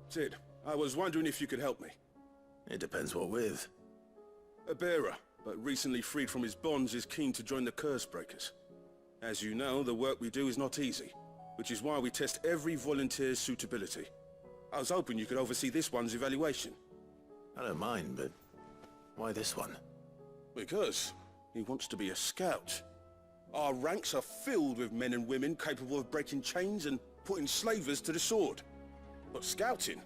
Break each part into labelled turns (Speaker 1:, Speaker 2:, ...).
Speaker 1: Sid, I was wondering if you could help me.
Speaker 2: It depends what with.
Speaker 1: A bearer, but recently freed from his bonds, is keen to join the Curse Breakers. As you know, the work we do is not easy, which is why we test every volunteer's suitability. I was hoping you could oversee this one's evaluation.
Speaker 2: I don't mind, but why this one?
Speaker 1: Because he wants to be a scout. Our ranks are filled with men and women capable of breaking chains and putting slavers to the sword. But scouting,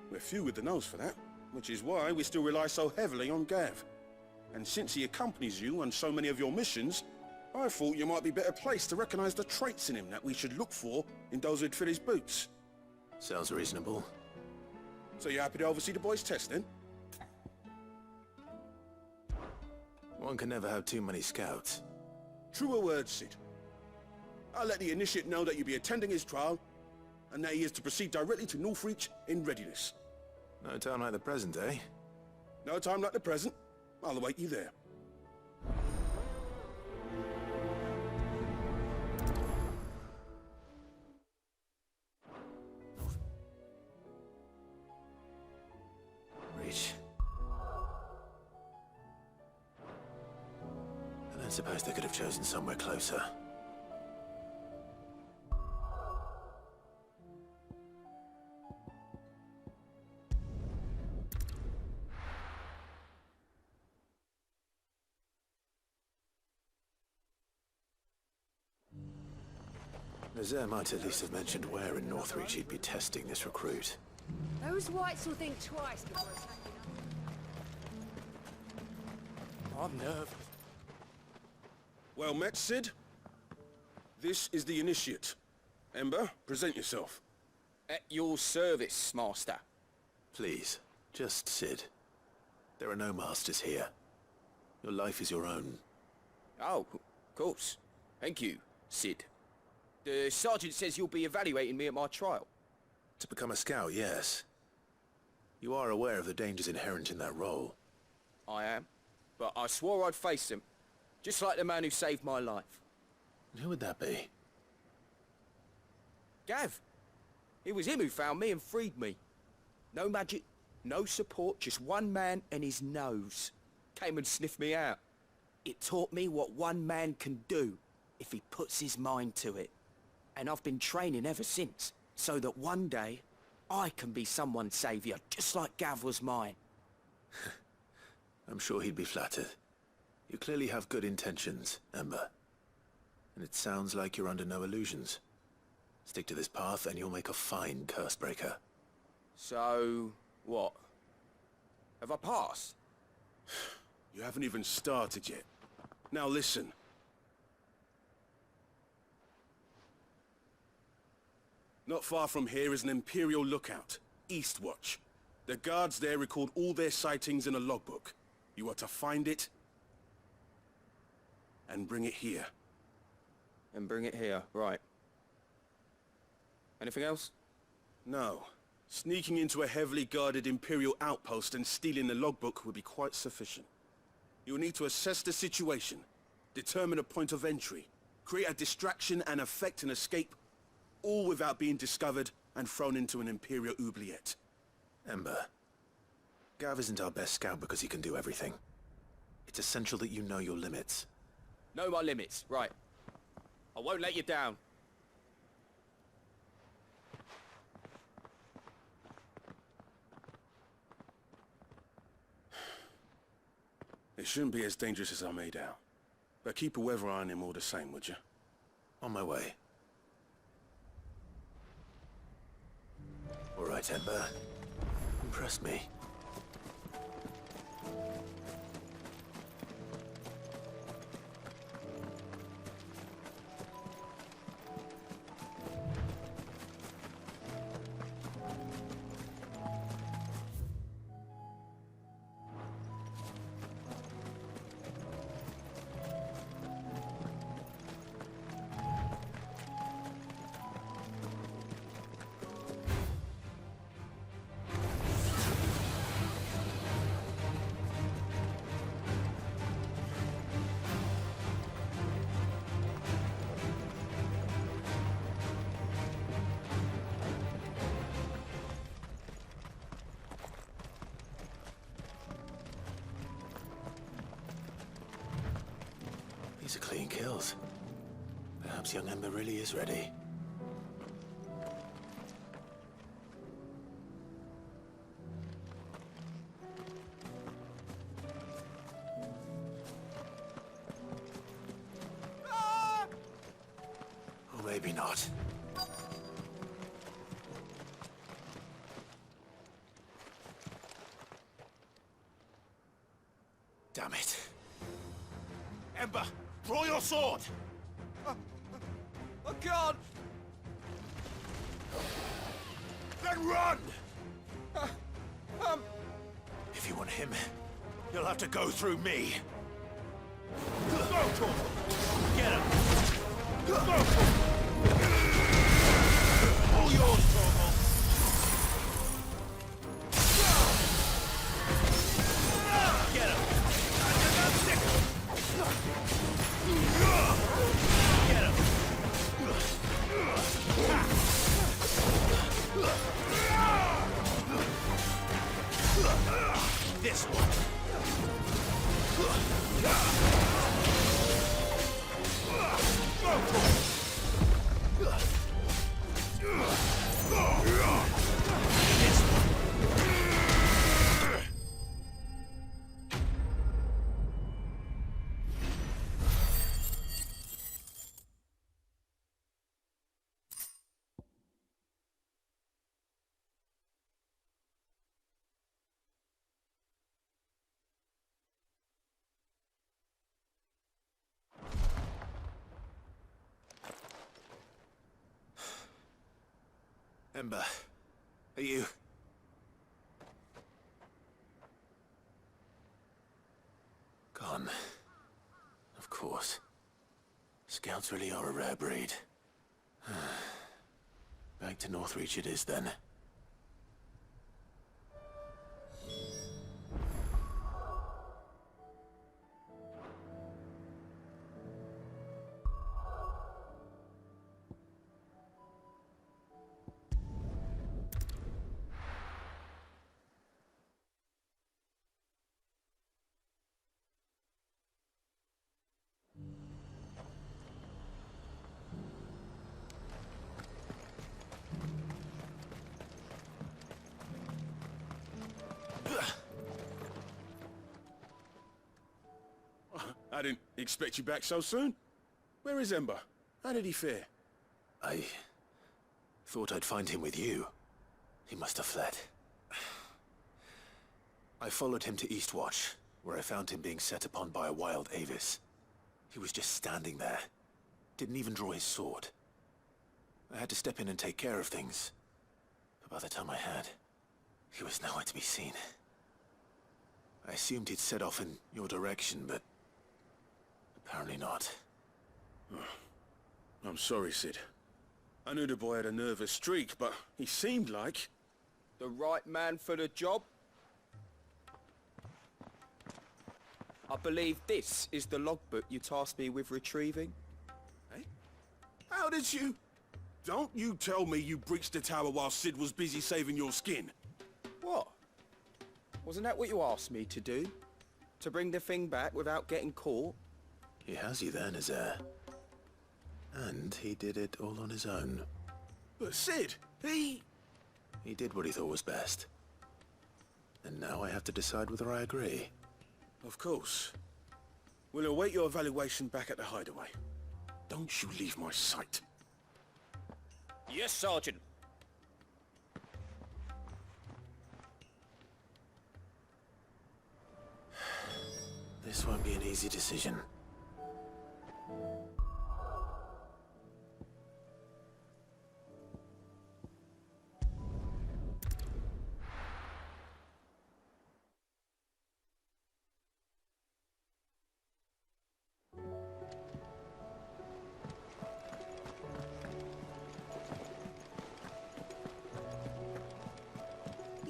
Speaker 1: we're few with the nose for that, which is why we still rely so heavily on Gav. And since he accompanies you on so many of your missions, I thought you might be better placed to recognize the traits in him that we should look for in those who'd fill his boots.
Speaker 2: Sounds reasonable.
Speaker 1: So you happy to oversee the boys' test, then?
Speaker 2: One can never have too many scouts.
Speaker 1: Truer words, Sid. I'll let the initiate know that you'll be attending his trial, and that he is to proceed directly to Northreach in readiness.
Speaker 2: No time like the present, eh?
Speaker 1: No time like the present. I'll await you there.
Speaker 2: Reach. I don't suppose they could have chosen somewhere closer. Nazir might at least have mentioned where in Northreach he'd be testing this recruit.
Speaker 3: Those whites will think twice before attacking us.
Speaker 4: I'm nervous.
Speaker 1: Well met, Sid. This is the initiate. Ember, present yourself.
Speaker 4: At your service, Master.
Speaker 2: Please, just Sid. There are no masters here. Your life is your own.
Speaker 4: Oh, of course. Thank you, Sid. The sergeant says you'll be evaluating me at my trial.
Speaker 2: To become a scout, yes. You are aware of the dangers inherent in that role.
Speaker 4: I am. But I swore I'd face them. Just like the man who saved my life.
Speaker 2: And who would that be?
Speaker 4: Gav. It was him who found me and freed me. No magic, no support, just one man and his nose. Came and sniffed me out. It taught me what one man can do if he puts his mind to it. And I've been training ever since, so that one day I can be someone's saviour, just like Gav was mine.
Speaker 2: I'm sure he'd be flattered. You clearly have good intentions, Ember. And it sounds like you're under no illusions. Stick to this path and you'll make a fine curse breaker.
Speaker 4: So, what? Have I passed?
Speaker 1: You haven't even started yet. Now listen. Not far from here is an Imperial lookout, Eastwatch. The guards there record all their sightings in a logbook. You are to find it and bring it here.
Speaker 4: And bring it here, right. Anything else?
Speaker 1: No. Sneaking into a heavily guarded Imperial outpost and stealing the logbook would be quite sufficient. You'll need to assess the situation, determine a point of entry, create a distraction and effect an escape, all without being discovered and thrown into an Imperial oubliette.
Speaker 2: Ember, Gav isn't our best scout because he can do everything. It's essential that you know your limits.
Speaker 4: Know my limits, right. I won't let you down.
Speaker 1: It shouldn't be as dangerous as I made out. But keep a weather eye on him all the same, would you?
Speaker 2: On my way. All right, Ember. Impress me. These are clean kills. Perhaps young Ember really is ready. Or maybe not. Damn it. Ember, draw your sword!
Speaker 4: I can't!
Speaker 2: Then run! If you want him, you'll have to go through me. Go, Torval! Get him! Go! All yours, Torval! Get him! Get him! This one. Ember, are you... Gone. Of course. Scouts really are a rare breed. Back to Northreach it is then.
Speaker 1: I didn't expect you back so soon. Where is Ember? How did he fare?
Speaker 2: I thought I'd find him with you. He must have fled. I followed him to Eastwatch, where I found him being set upon by a wild Avis. He was just standing there. Didn't even draw his sword. I had to step in and take care of things. But by the time I had, he was nowhere to be seen. I assumed he'd set off in your direction, but apparently not.
Speaker 1: I'm sorry, Sid. I knew the boy had a nervous streak, but he seemed like...
Speaker 4: The right man for the job? I believe this is the logbook you tasked me with retrieving.
Speaker 1: Eh? How did you... Don't you tell me you breached the tower while Sid was busy saving your skin.
Speaker 4: What? Wasn't that what you asked me to do? To bring the thing back without getting caught?
Speaker 2: He has you then as heir. And he did it all on his own.
Speaker 1: But Sid, he
Speaker 2: did what he thought was best. And now I have to decide whether I agree.
Speaker 1: Of course. We'll await your evaluation back at the hideaway. Don't you leave my sight.
Speaker 4: Yes, Sergeant.
Speaker 2: This won't be an easy decision.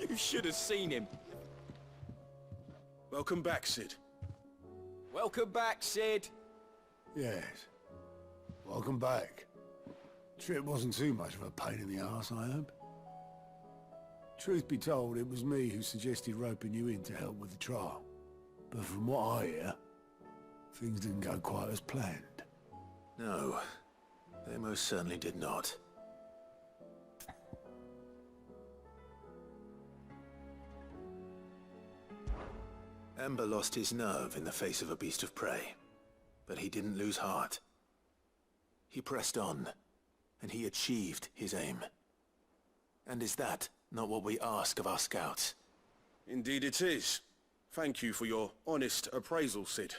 Speaker 4: You should have seen him.
Speaker 1: Welcome back, Sid.
Speaker 4: Welcome back, Sid.
Speaker 5: Yes. Welcome back. Trip wasn't too much of a pain in the arse, I hope. Truth be told, it was me who suggested roping you in to help with the trial. But from what I hear, Things didn't go quite as planned.
Speaker 2: No, they most certainly did not. Ember lost his nerve in the face of a beast of prey, but he didn't lose heart. He pressed on, and he achieved his aim. And is that not what we ask of our scouts?
Speaker 1: Indeed it is. Thank you for your honest appraisal, Sid.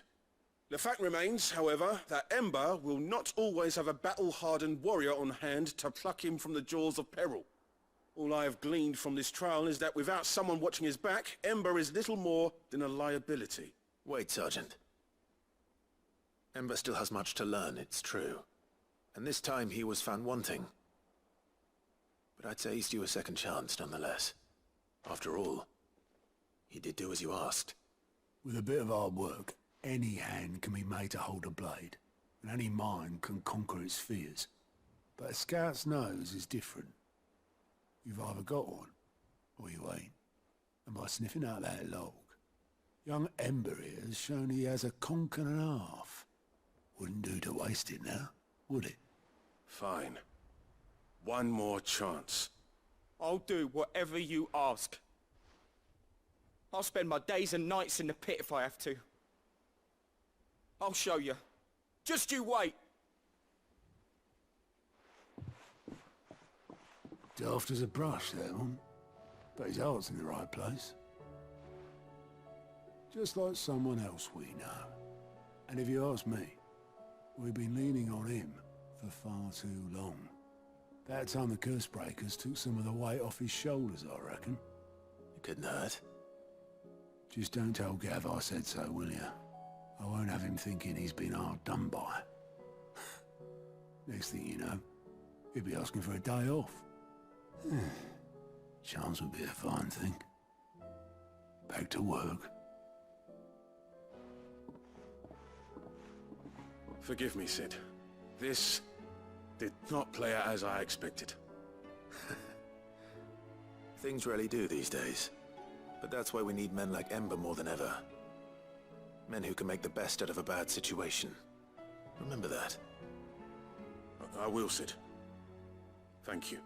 Speaker 1: The fact remains, however, that Ember will not always have a battle-hardened warrior on hand to pluck him from the jaws of peril. All I have gleaned from this trial is that without someone watching his back, Ember is little more than a liability.
Speaker 2: Wait, Sergeant. Ember still has much to learn, it's true. And this time he was found wanting. But I'd say he's due a second chance, nonetheless. After all, he did do as you asked.
Speaker 5: With a bit of hard work, any hand can be made to hold a blade, and any mind can conquer its fears. But a scout's nose is different. You've either got one, or you ain't. And by sniffing out that log, young Ember here has shown he has a conch and a half. Wouldn't do to waste it now, would it?
Speaker 1: Fine. One more chance.
Speaker 4: I'll do whatever you ask. I'll spend my days and nights in the pit if I have to. I'll show you. Just you wait.
Speaker 5: Daft as a brush, that one. But his heart's in the right place. Just like someone else we know. And if you ask me, we've been leaning on him for far too long. That time the curse breakers took some of the weight off his shoulders, I reckon.
Speaker 2: It couldn't hurt.
Speaker 5: Just don't tell Gav I said so, will you? I won't have him thinking he's been hard done by. Next thing you know, he'll be asking for a day off. Chance would be a fine thing. Back to work.
Speaker 1: Forgive me, Sid. This did not play out as I expected.
Speaker 2: Things rarely do these days. But that's why we need men like Ember more than ever. Men who can make the best out of a bad situation. Remember that.
Speaker 1: I will, Sid. Thank you.